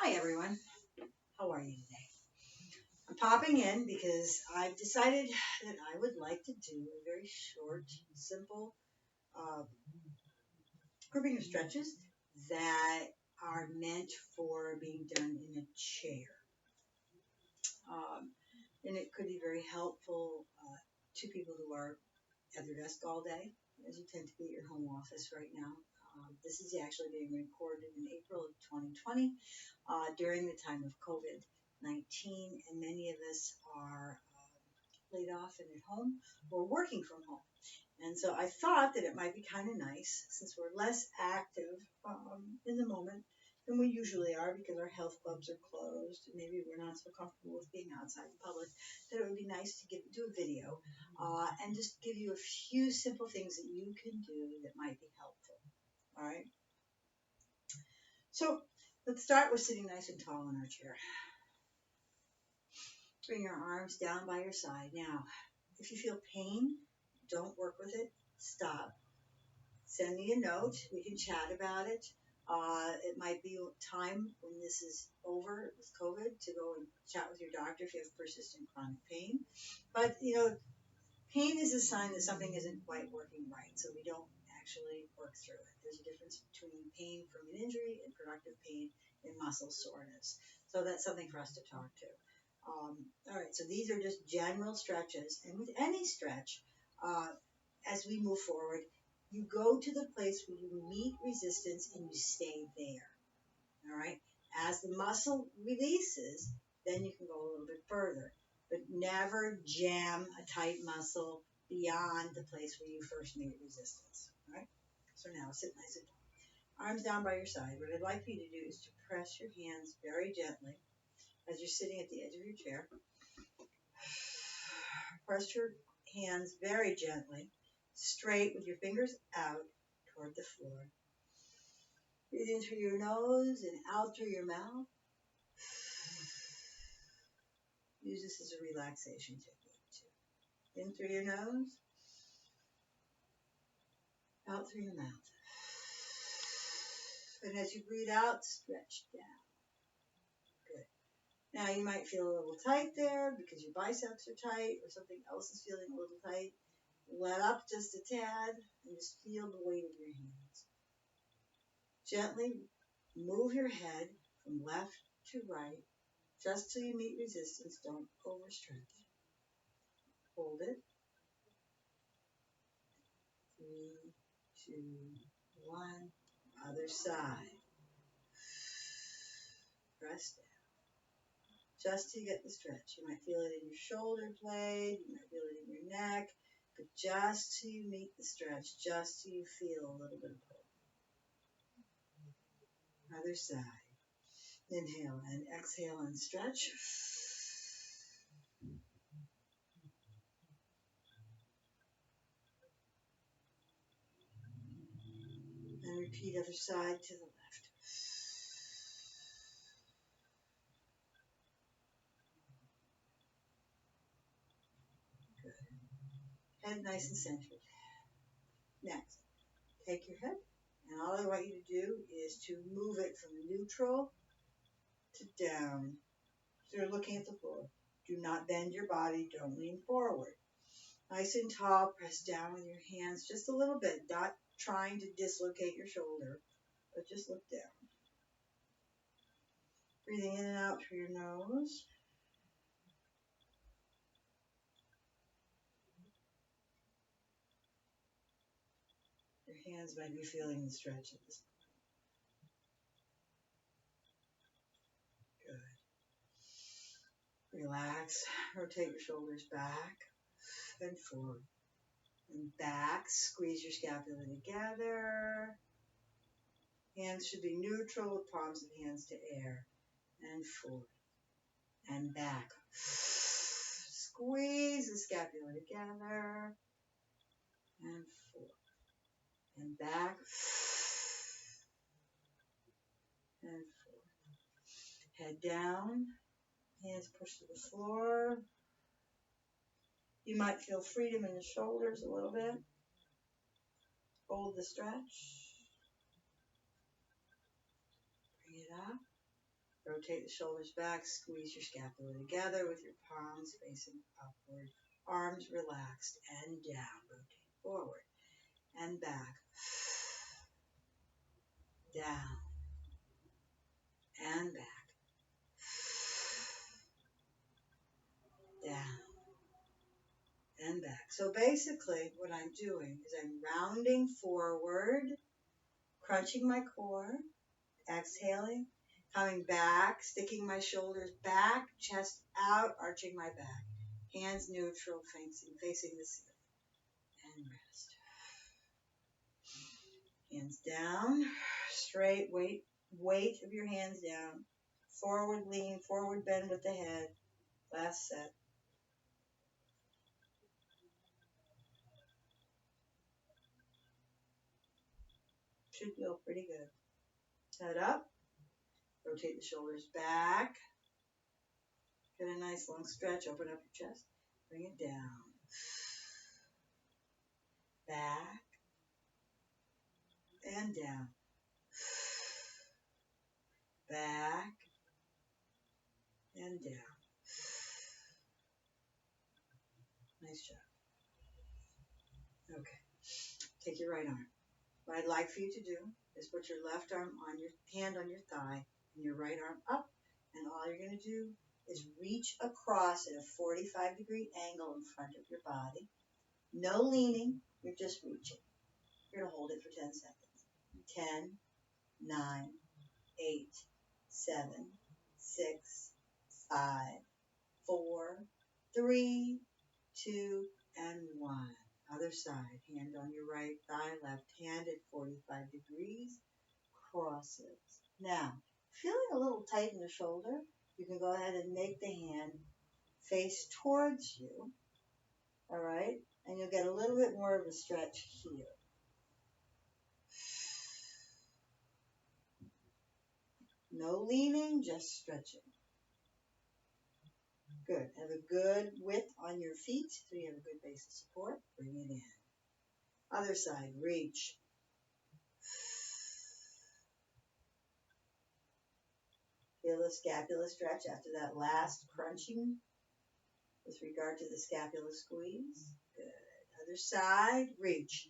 Hi everyone, how are you today? I'm popping in because I've decided that I would like to do a very short, simple uh, grouping of stretches that are meant for being done in a chair. Um, and it could be very helpful to people who are at their desk all day, as you tend to be at your home office right now. This is actually being recorded in April of 2020 during the time of COVID 19, and many of us are laid off and at home or working from home. And so I thought that it might be kind of nice, since we're less active in the moment than we usually are because our health clubs are closed and maybe we're not so comfortable with being outside in public, that it would be nice to do a video and just give you a few simple things that you can do that might be helpful. All right. So let's start with sitting nice and tall in our chair. Bring your arms down by your side. Now, if you feel pain, don't work with it. Stop. Send me a note. We can chat about it. It might be time when this is over with COVID to go and chat with your doctor if you have persistent chronic pain. But, pain is a sign that something isn't quite working right, so we don't actually work through it. There's a difference between pain from an injury and productive pain in muscle soreness. So that's something for us to talk to. All right, so these are just general stretches. And with any stretch, uh, as we move forward, you go to the place where you meet resistance and you stay there. All right. As the muscle releases, then you can go a little bit further, but never jam a tight muscle beyond the place where you first meet resistance. All right. So now sit nice and tall. Arms down by your side. What I'd like for you to do is to press your hands very gently as you're sitting at the edge of your chair. Press your hands very gently, straight with your fingers out toward the floor. Breathe in through your nose and out through your mouth. Use this as a relaxation technique too. In through your nose, out through your mouth. And as you breathe out, stretch down. Good. Now you might feel a little tight there because your biceps are tight or something else is feeling a little tight. Let up just a tad and just feel the weight of your hands. Gently move your head from left to right just till you meet resistance. Don't overstretch. Hold it. 3, 2, 1. Other side. Press down. Just to get the stretch. You might feel it in your shoulder blade. You might feel it in your neck. But just till you meet the stretch. Just till you feel a little bit of pull. Other side. Inhale and exhale and stretch. And repeat other side to the left. Good. Head nice and centered. Next, take your head, and all I want you to do is to move it from neutral to down. So you're looking at the floor. Do not bend your body. Don't lean forward. Nice and tall. Press down with your hands just a little bit. Not trying to dislocate your shoulder, but just look down. Breathing in and out through your nose. Your hands might be feeling the stretch at this point. Good. Relax. Rotate your shoulders back and forward. And back. Squeeze your scapula together. Hands should be neutral with palms of hands to air. And forward. And back. Squeeze the scapula together. And forward. And back. And forward. Head down. Hands push to the floor. You might feel freedom in the shoulders a little bit. Hold the stretch. Bring it up. rotate the shoulders back, squeeze your scapula together with your palms facing upward, arms relaxed and down, rotate forward and back, down and back, down and back. So basically what I'm doing is I'm rounding forward, crunching my core, exhaling, coming back, sticking my shoulders back, chest out, arching my back. Hands neutral, facing the ceiling. And rest. Hands down, straight, weight of your hands down. Forward lean, forward bend with the head. Last set. Should feel pretty good. Head up. Rotate the shoulders back. Get a nice long stretch. Open up your chest. Bring it down. Back. And down. Back. And down. Nice job. Okay. Take your right arm. What I'd like for you to do is put your left arm on your hand on your thigh and your right arm up. And all you're going to do is reach across at a 45-degree angle in front of your body. No leaning. You're just reaching. You're going to hold it for 10 seconds. 10, 9, 8, 7, 6, 5, 4, 3, 2, and 1. Other side, hand on your right thigh, left hand at 45 degrees, crosses. Now, feeling a little tight in the shoulder, you can go ahead and make the hand face towards you, all right? And you'll get a little bit more of a stretch here. No leaning, just stretching. Good. Have a good width on your feet so you have a good base of support. Bring it in. Other side, reach. Feel the scapula stretch after that last crunching with regard to the scapula squeeze. Good. Other side, reach.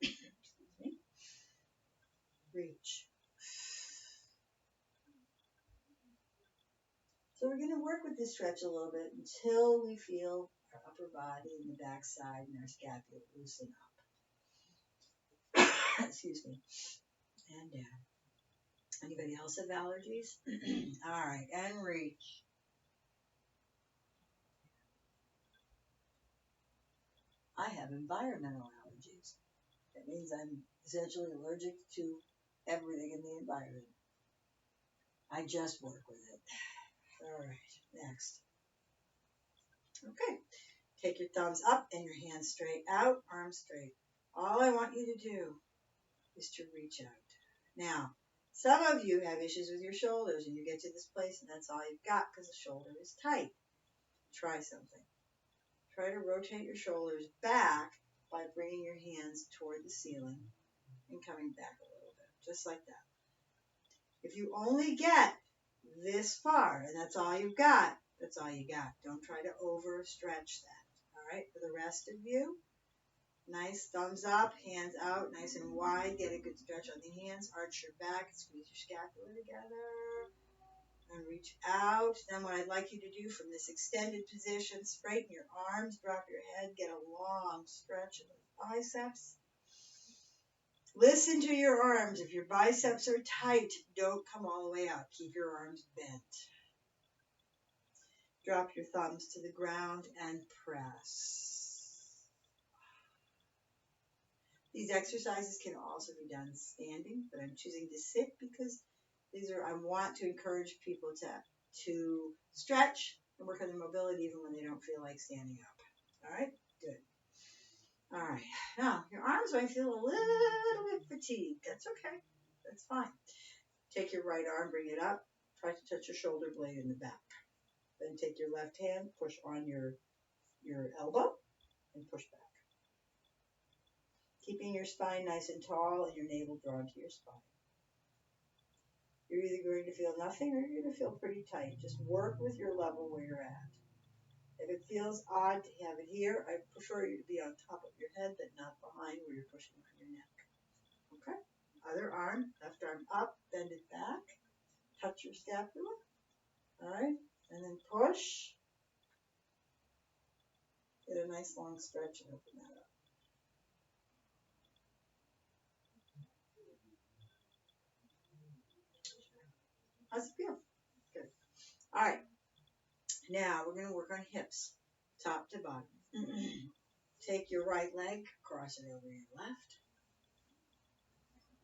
Excuse me. Reach. So we're going to work with this stretch a little bit until we feel our upper body and the back side and our scapula loosen up. Excuse me. And down. Anybody else have allergies? All right, and reach. I have environmental allergies. That means I'm essentially allergic to everything in the environment. I just work with it. All right, next. Okay, take your thumbs up and your hands straight out, arms straight. All I want you to do is to reach out. Now, some of you have issues with your shoulders and you get to this place and that's all you've got because the shoulder is tight. Try something. Try to rotate your shoulders back by bringing your hands toward the ceiling and coming back a little bit, just like that. If you only get this far and that's all you've got, that's all you got. Don't try to overstretch that. All right, for the rest of you, nice thumbs up, hands out, nice and wide. Get a good stretch on the hands. Arch your back, squeeze your scapula together, and reach out. Then what I'd like you to do from this extended position, straighten your arms, drop your head, get a long stretch of the biceps. Listen to your arms. If your biceps are tight, don't come all the way out. Keep your arms bent. Drop your thumbs to the ground and press. These exercises can also be done standing, but I'm choosing to sit because I want to encourage people to stretch and work on their mobility even when they don't feel like standing up. All right? Good. All right. Now, your arms might feel a little bit fatigued. That's okay. That's fine. Take your right arm, bring it up. Try to touch your shoulder blade in the back. Then take your left hand, push on your elbow, and push back. keeping your spine nice and tall and your navel drawn to your spine. You're either going to feel nothing or you're going to feel pretty tight. Just work with your level where you're at. If it feels odd to have it here, I prefer you to be on top of your head, but not behind where you're pushing on your neck. Okay? Other arm, left arm up, bend it back, touch your scapula. All right? And then push. Get a nice long stretch and open that up. How's it feel? Good. All right. Now we're going to work on hips, top to bottom. Take your right leg, cross it over your left.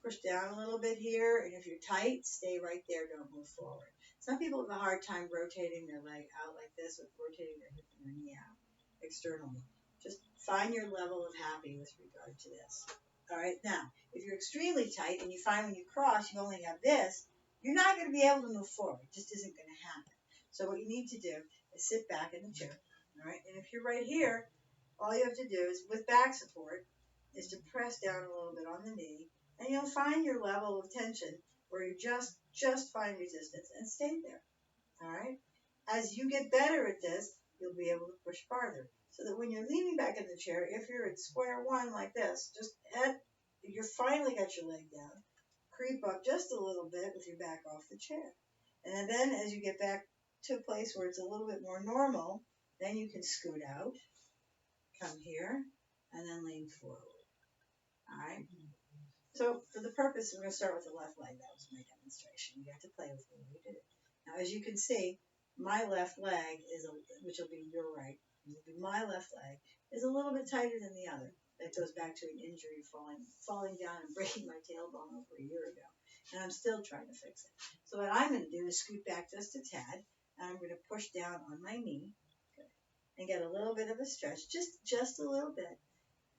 Push down a little bit here, and if you're tight, stay right there, don't move forward. Some people have a hard time rotating their leg out like this, or rotating their hip and their knee out externally. Just find your level of happy with regard to this. All right, now, if you're extremely tight and you find when you cross you only have this, you're not going to be able to move forward. It just isn't going to happen. So what you need to do is sit back in the chair. All right, and if you're right here, all you have to do is, with back support, is to press down a little bit on the knee, and you'll find your level of tension where you just find resistance and stay there. All right? As you get better at this, you'll be able to push farther. So that when you're leaning back in the chair, if you're at square one like this, you're finally got your leg down, creep up just a little bit with your back off the chair. And then as you get back to a place where it's a little bit more normal, then you can scoot out, come here, and then lean forward. All right? So for the purpose, we're going to start with the left leg. That was my demonstration. You have to play with the way we did it. Now, as you can see, my left leg which will be your right, my left leg is a little bit tighter than the other. That goes back to an injury, falling down and breaking my tailbone over a year ago. And I'm still trying to fix it. So what I'm going to do is scoot back just a tad, and I'm going to push down on my knee, okay, and get a little bit of a stretch, just a little bit.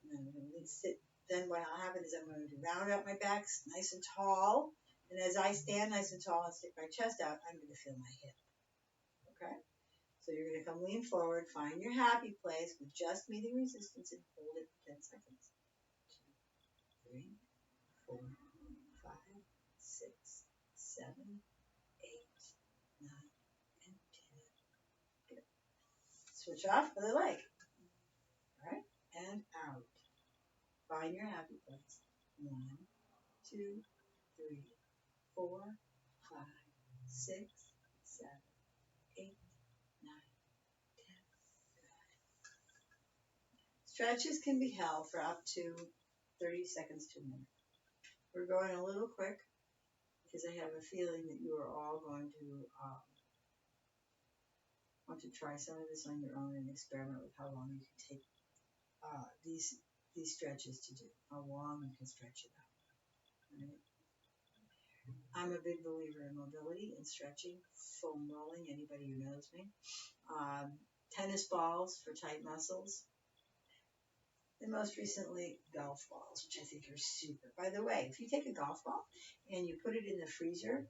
And then I'm going to sit. Then what will happen is I'm going to round out my back nice and tall. And as I stand nice and tall and stick my chest out, I'm going to feel my hip. Okay? So you're going to come lean forward, find your happy place with just meeting resistance, and hold it for 10 seconds. 2, 3, 4, 5, 6, 7, 8, 9, and 10. Good. Switch off the other leg. All right? And out. Find your happy place. 1, 2, 3, 4, 5, 6, 7, 8, 9, 10. Stretches can be held for up to 30 seconds to a minute. We're going a little quick because I have a feeling that you are all going to want to try some of this on your own and experiment with how long you can take these stretches to do, how long you can stretch it out. Right? I'm a big believer in mobility and stretching, foam rolling, anybody who knows me. Tennis balls for tight muscles. And most recently, golf balls, which I think are super. By the way, if you take a golf ball and you put it in the freezer,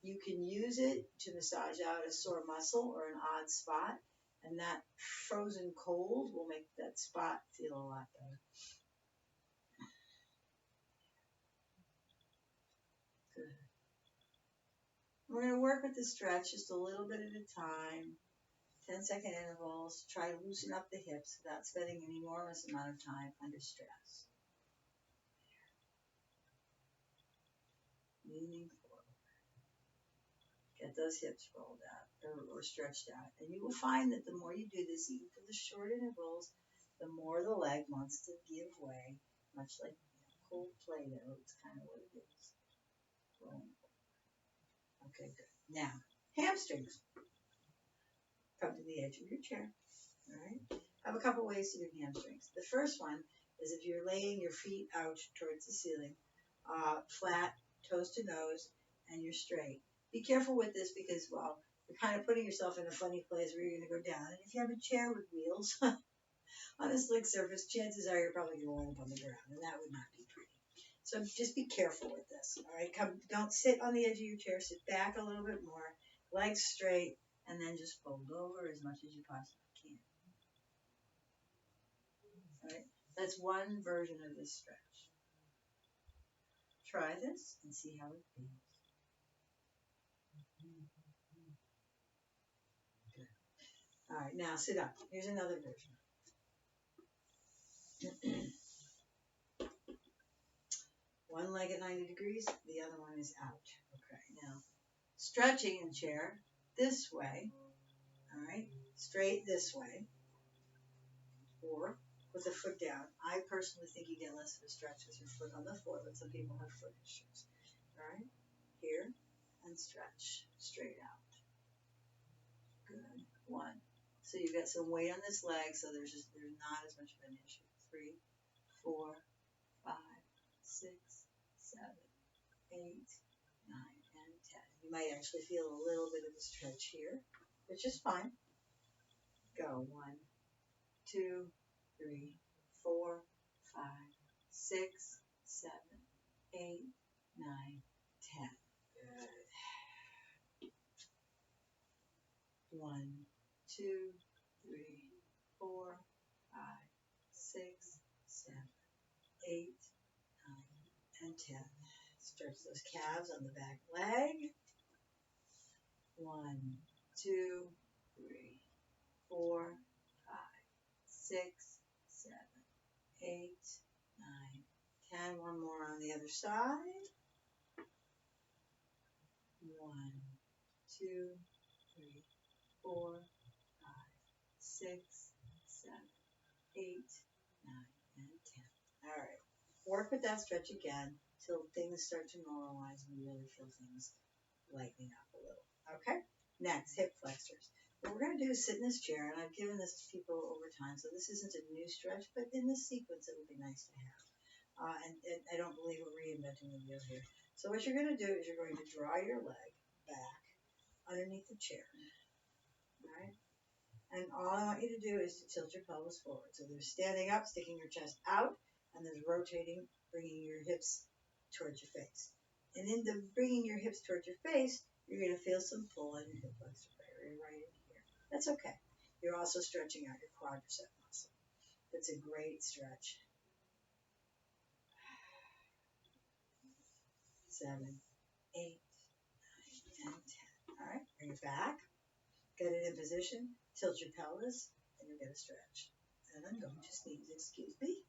you can use it to massage out a sore muscle or an odd spot, and that frozen cold will make that spot feel a lot better. Good. We're going to work with the stretch just a little bit at a time, 10-second intervals, try to loosen up the hips without spending an enormous amount of time under stress. Leaning forward. Get those hips rolled out or stretched out. And you will find that the more you do this, even for the short intervals, the more the leg wants to give way, much like cold Play-Doh. It's kind of what it is. Okay, good. Now, hamstrings. Come to the edge of your chair. All right. I have a couple ways to do hamstrings. The first one is if you're laying your feet out towards the ceiling, flat, toes to nose, and you're straight. Be careful with this because, well, you're kind of putting yourself in a funny place where you're going to go down. And if you have a chair with wheels on a slick surface, chances are you're probably going to land up on the ground, and that would not be pretty. So just be careful with this. All right. Don't sit on the edge of your chair. Sit back a little bit more, legs straight, and then just fold over as much as you possibly can. All right? That's one version of this stretch. try this and see how it feels. Good. All right, now sit up. Here's another version. One leg at 90 degrees, the other one is out. Okay, now stretching in chair this way, all right, straight this way, or with the foot down. I personally think you get less of a stretch with your foot on the floor, but some people have foot issues. All right, here, and stretch straight out. Good. One. So you've got some weight on this leg, so there's not as much of an issue. 3, 4, 5, 6, 7, 8, 9, and 10. You might actually feel a little bit of a stretch here, which is fine. Go. 1, 2, 3, 4, 5, 6, 7, 8, 9, 10. Good. 1, 2, 3, 4, 5, 6, 7, 8, 9, and 10. Stretch those calves on the back leg. 1, 2, 3, 4, 5, 6, 7, 8, 9, 10. One more on the other side. 1, 2, 3, 4, 5, 6, 7, 8, 9, and 10. All right. Work with that stretch again till things start to normalize and you really feel things lightening up a little. Okay? Next, hip flexors. What we're going to do is sit in this chair, and I've given this to people over time, so this isn't a new stretch, but in this sequence it would be nice to have. And I don't believe we're reinventing the wheel here. So what you're going to do is you're going to draw your leg back underneath the chair. All right? And all I want you to do is to tilt your pelvis forward. So there's standing up, sticking your chest out, and there's rotating, bringing your hips towards your face. And in the bringing your hips towards your face, you're going to feel some pull on your hip flexor right in here. That's okay. You're also stretching out your quadricep muscle. It's a great stretch. 7, 8, 9, and 10. All right, bring it back. Get it in position. Tilt your pelvis, and you're going to stretch. And I'm going to sneeze. Excuse me.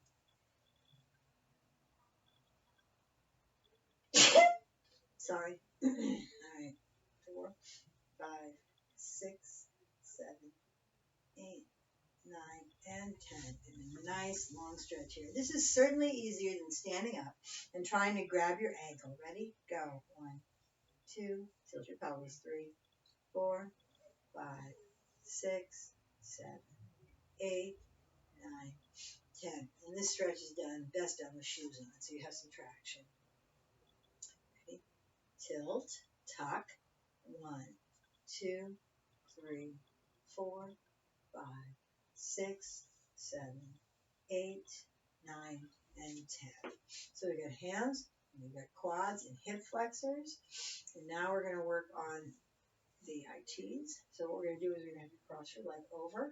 Sorry. All right. 4, 5, 6, 7, 8, 9, and 10. And a nice long stretch here. This is certainly easier than standing up and trying to grab your ankle. Ready? Go. 1, 2. Tilt your pelvis. 3, 4, 5, 6, 7, 8, 9, 10. And this stretch is best done with shoes on, so you have some traction. Ready? Tilt, tuck. 1, 2, 3, 4, 5, 6, 7, 8, 9, and 10. So we got hands, and we got quads and hip flexors. And now we're going to work on the ITs. So what we're going to do is we're going to have you cross your leg over.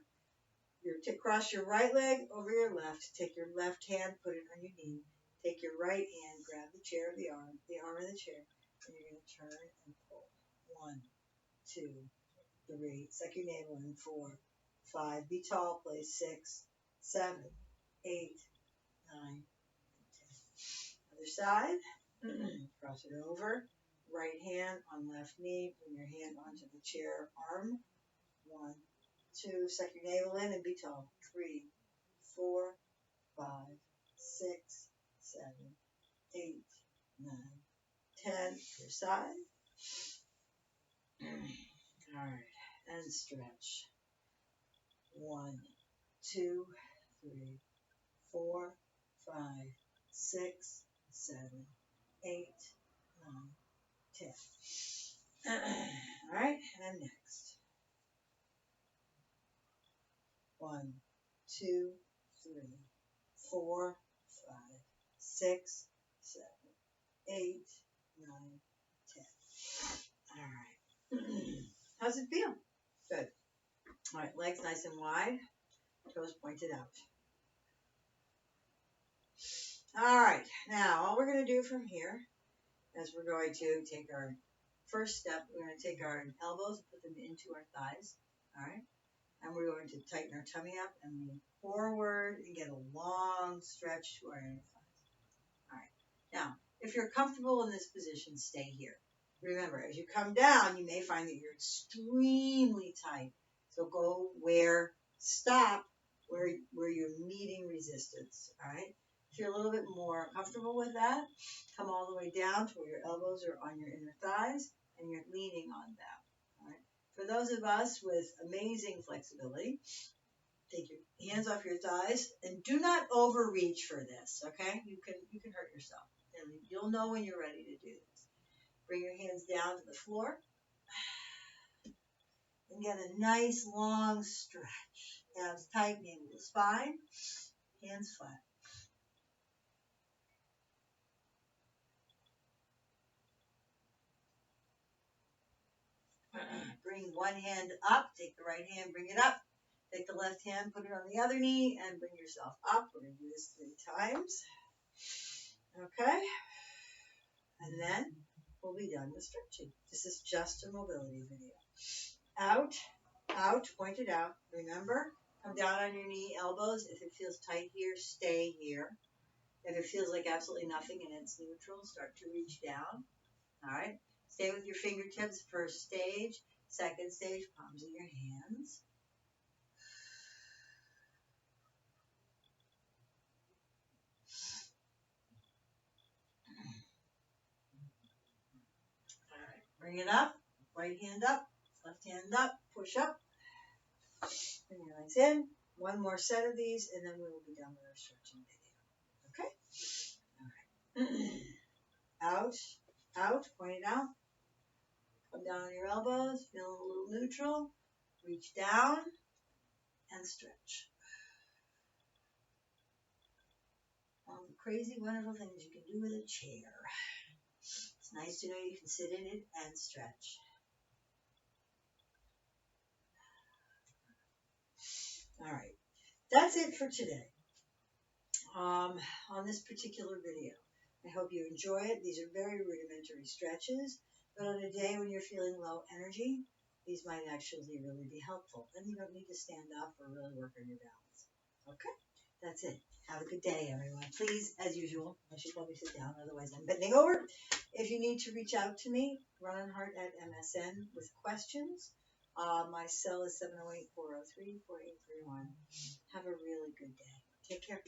You're to cross your right leg over your left. Take your left hand, put it on your knee. Take your right hand, grab the chair of the arm of the chair, and you're going to turn and pull. 1, 2, 3. Suck your navel in. 4, 5. Be tall, please. 6, 7, 8, 9, 10. Other side. Cross it over. Right hand on left knee. Bring your hand onto the chair arm. 1, 2. Suck your navel in and be tall. 3, 4, 5, 6, 7, 8, 9, 10. Other side. All right. And stretch. 1, 2, 3, 4, 5, 6, 7, 8, 9, 10. All right, and next. 1, 2, 3, 4, 5, 6, 7, 8, 9, 10. All right. How's it feel? Good. All right, legs nice and wide, toes pointed out. All right, now all we're going to do from here as we're going to take our first step. We're going to take our elbows and put them into our thighs. All right. And we're going to tighten our tummy up and lean forward and get a long stretch to our inner thighs. All right. Now, if you're comfortable in this position, stay here. Remember, as you come down, you may find that you're extremely tight. So stop where you're meeting resistance. All right. If you're a little bit more comfortable with that, come all the way down to where your elbows are on your inner thighs and you're leaning on them. All right. For those of us with amazing flexibility, take your hands off your thighs and do not overreach for this. Okay. You can hurt yourself. And you'll know when you're ready to do this. Bring your hands down to the floor and get a nice long stretch. Abs tight, navel to spine, hands flat. Bring one hand up, take the right hand, bring it up. Take the left hand, put it on the other knee, and bring yourself up. We're going to do this 3 times. Okay? And then we'll be done with stretching. This is just a mobility video. Out, out, point it out. Remember, come down on your knee, elbows. If it feels tight here, stay here. If it feels like absolutely nothing and it's neutral, start to reach down. All right? Stay with your fingertips, first stage. Second stage, palms of your hands. All right, bring it up. Right hand up, left hand up, push up. Bring your legs in. One more set of these, and then we will be done with our stretching video. Okay? All right. Out, out, point it out. Come down on your elbows, feeling a little neutral. Reach down and stretch. All the crazy, wonderful things you can do with a chair. It's nice to know you can sit in it and stretch. All right. That's it for today. On this particular video. I hope you enjoy it. These are very rudimentary stretches, but on a day when you're feeling low energy, these might actually really be helpful. And you don't need to stand up or really work on your balance. Okay? That's it. Have a good day, everyone. Please, as usual, I should probably sit down, otherwise I'm bending over. If you need to reach out to me, RunOnHeart at MSN with questions. My cell is 708-403-4831. Have a really good day. Take care.